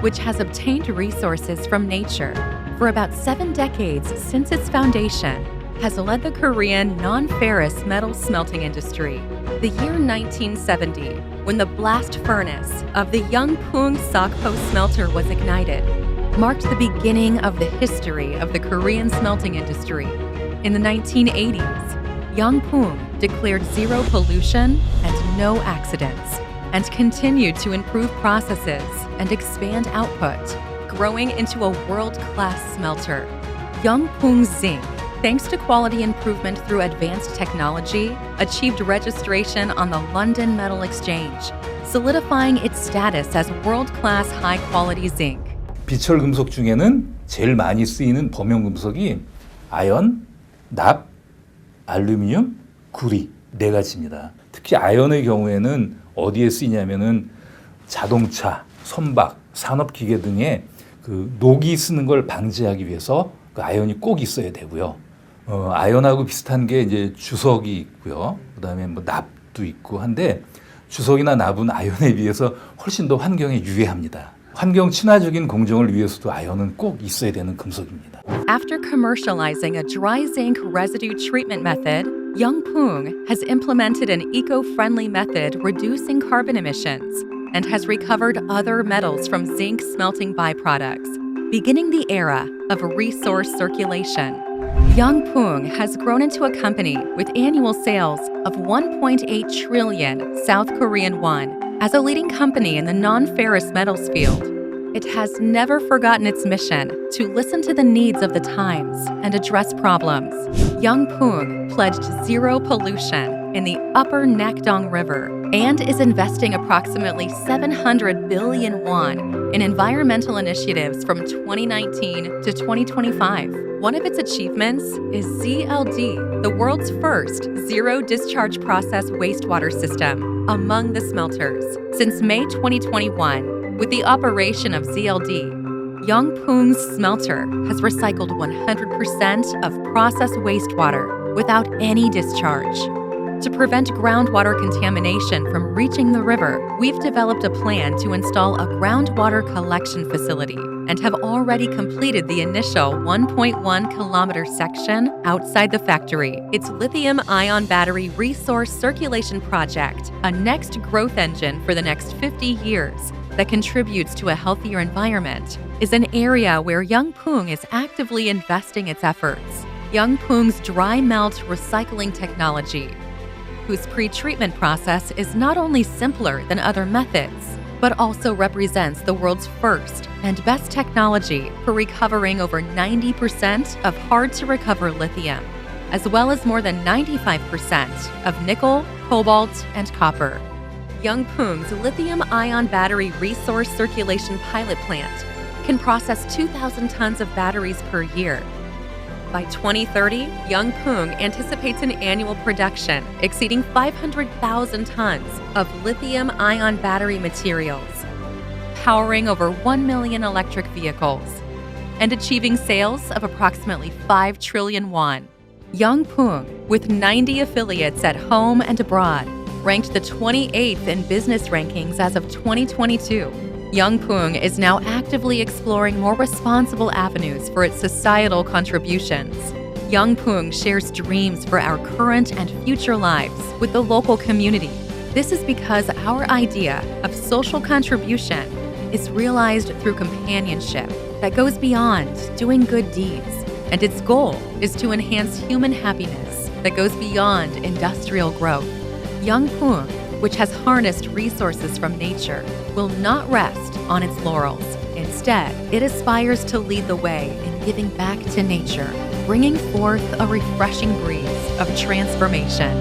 which has obtained resources from nature for about 7 decades since its foundation, has led the Korean non-ferrous metal smelting industry. The year 1970, when the blast furnace of the 영풍 석포 smelter was ignited, marked the beginning of the history of the Korean smelting industry. In the 1980s, 영풍 declared zero pollution and no accidents, and continued to improve processes and expand output, growing into a world-class smelter. 영풍 ZINC, thanks to quality improvement through advanced technology, achieved registration on the London Metal Exchange, solidifying its status as world-class high-quality zinc. 비철 금속 중에는 제일 많이 쓰이는 범용 금속이 아연, 납, 알루미늄, 구리 4가지입니다. 특히 아연의 경우에는 어디에 쓰이냐면은 자동차, 선박, 산업기계 등의 그 녹이 쓰는 걸 방지하기 위해서 그 아연이 꼭 있어야 되고요. 아연하고 비슷한 게 이제 주석이 있고요. 그다음에 뭐 납도 있고 한데 주석이나 납은 아연에 비해서 훨씬 더 환경에 유해합니다. 환경 친화적인 공정을 위해서도 아연은 꼭 있어야 되는 금속입니다. After commercializing a dry zinc residue treatment method, 영풍 has implemented an eco-friendly method reducing carbon emissions and has recovered other metals from zinc smelting byproducts, beginning the era of resource circulation. 영풍 has grown into a company with annual sales of 1.8 trillion South Korean won. As a leading company in the non-ferrous metals field, it has never forgotten its mission to listen to the needs of the times and address problems. 영풍 pledged zero pollution in the upper Nakdong River and is investing approximately 700 billion won in environmental initiatives from 2019 to 2025. One of its achievements is ZLD, the world's first zero-discharge process wastewater system among the smelters. Since May 2021, with the operation of ZLD, 영풍's smelter has recycled 100% of processed wastewater without any discharge. To prevent groundwater contamination from reaching the river, we've developed a plan to install a groundwater collection facility and have already completed the initial 1.1 kilometer section outside the factory. Its lithium-ion battery resource circulation project, a next growth engine for the next 50 years that contributes to a healthier environment, is an area where 영풍 is actively investing its efforts. 영풍's dry melt recycling technology, whose pre-treatment process is not only simpler than other methods, but also represents the world's first and best technology for recovering over 90% of hard-to-recover lithium, as well as more than 95% of nickel, cobalt, and copper. 영풍's lithium-ion battery resource circulation pilot plant can process 2,000 tons of batteries per year. By 2030, 영풍 anticipates an annual production exceeding 500,000 tons of lithium-ion battery materials, powering over 1 million electric vehicles, and achieving sales of approximately 5 trillion won. 영풍, with 90 affiliates at home and abroad, ranked the 28th in business rankings as of 2022. 영풍 is now actively exploring more responsible avenues for its societal contributions. 영풍 shares dreams for our current and future lives with the local community. This is because our idea of social contribution is realized through companionship that goes beyond doing good deeds, and its goal is to enhance human happiness that goes beyond industrial growth. 영풍, which has harnessed resources from nature, will not rest on its laurels. Instead, it aspires to lead the way in giving back to nature, bringing forth a refreshing breeze of transformation.